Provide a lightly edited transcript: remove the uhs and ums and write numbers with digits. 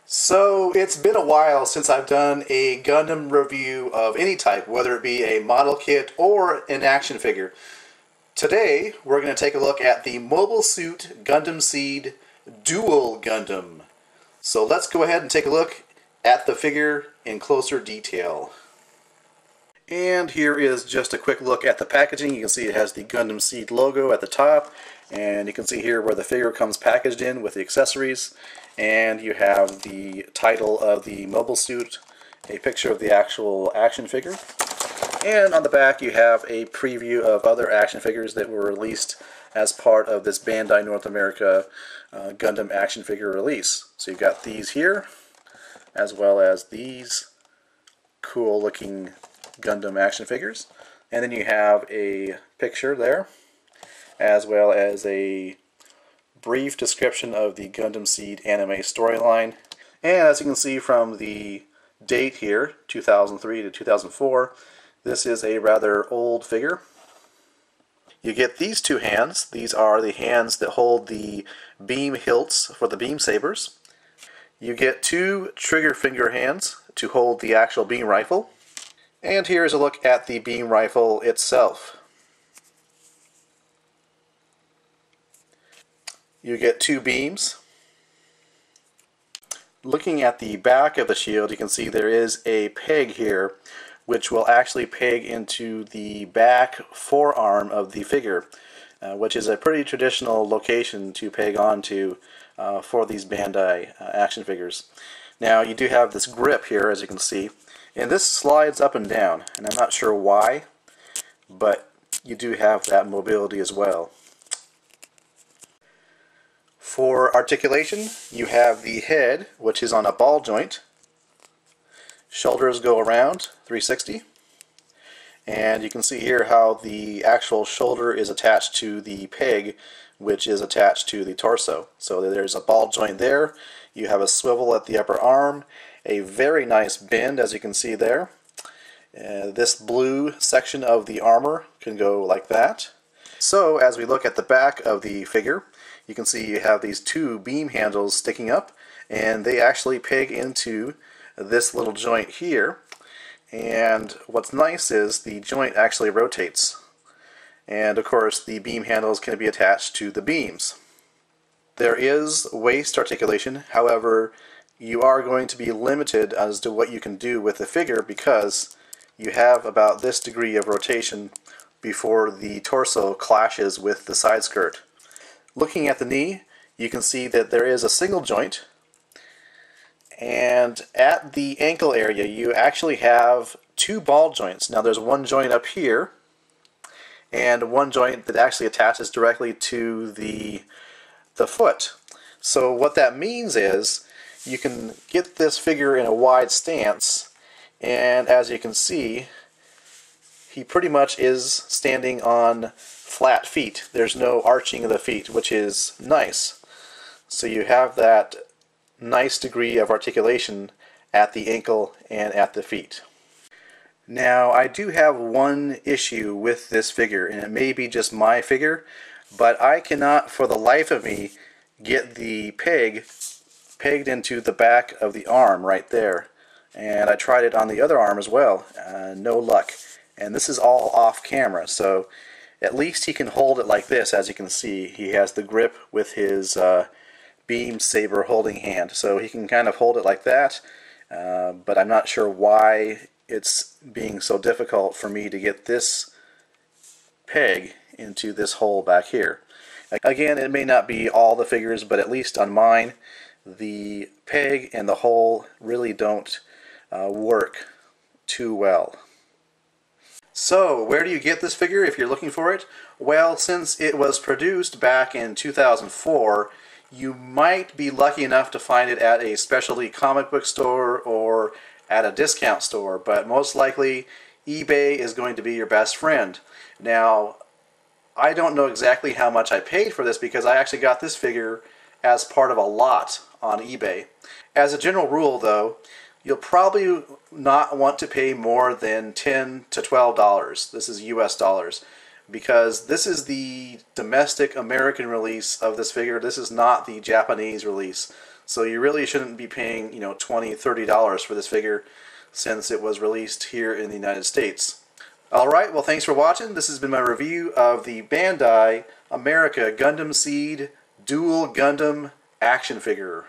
So it's been a while since I've done a Gundam review of any type, whether it be a model kit or an action figure. Today we're going to take a look at the Mobile Suit Gundam Seed Duel Gundam. So let's go ahead and take a look at the figure in closer detail. And here is just a quick look at the packaging. You can see it has the Gundam Seed logo at the top, and you can see here where the figure comes packaged in with the accessories. And you have the title of the mobile suit, a picture of the actual action figure. And on the back you have a preview of other action figures that were released as part of this Bandai North America Gundam action figure release. So you've got these here, as well as these cool looking Gundam action figures. And then you have a picture there, as well as a brief description of the Gundam Seed anime storyline. And as you can see from the date here, 2003 to 2004, this is a rather old figure. You get these two hands. These are the hands that hold the beam hilts for the beam sabers. You get two trigger finger hands to hold the actual beam rifle. And here is a look at the beam rifle itself. You get two beams. Looking at the back of the shield, you can see there is a peg here, which will actually peg into the back forearm of the figure, which is a pretty traditional location to peg onto for these Bandai action figures. Now you do have this grip here, as you can see, and this slides up and down, and I'm not sure why, but you do have that mobility as well. For articulation, you have the head, which is on a ball joint. Shoulders go around 360. And you can see here how the actual shoulder is attached to the peg, which is attached to the torso. So there's a ball joint there. You have a swivel at the upper arm, a very nice bend, as you can see there. This blue section of the armor can go like that. So as we look at the back of the figure, you can see you have these two beam handles sticking up, and they actually peg into this little joint here. And what's nice is the joint actually rotates. And of course the beam handles can be attached to the beams. There is waist articulation, however you are going to be limited as to what you can do with the figure because you have about this degree of rotation before the torso clashes with the side skirt. Looking at the knee, you can see that there is a single joint, and at the ankle area you actually have two ball joints. Now there's one joint up here and one joint that actually attaches directly to the foot. So what that means is you can get this figure in a wide stance, and as you can see, he pretty much is standing on flat feet. There's no arching of the feet, which is nice. So you have that nice degree of articulation at the ankle and at the feet. Now I do have one issue with this figure, and it may be just my figure, but I cannot for the life of me get the peg pegged into the back of the arm right there. And I tried it on the other arm as well. No luck. And this is all off camera, so at least he can hold it like this. As you can see, he has the grip with his beam saber holding hand, so he can kind of hold it like that, but I'm not sure why it's being so difficult for me to get this peg into this hole back here. Again, it may not be all the figures, but at least on mine, the peg and the hole really don't work too well. So, where do you get this figure if you're looking for it? Well, since it was produced back in 2004, you might be lucky enough to find it at a specialty comic book store or at a discount store, but most likely eBay is going to be your best friend. Now, I don't know exactly how much I paid for this because I actually got this figure as part of a lot on eBay. As a general rule, though, you'll probably not want to pay more than $10 to $12. This is US dollars. because this is the domestic American release of this figure. This is not the Japanese release. So you really shouldn't be paying, you know, $20, $30 for this figure since it was released here in the United States. Alright, well thanks for watching. This has been my review of the Bandai America Gundam Seed Duel Gundam action figure.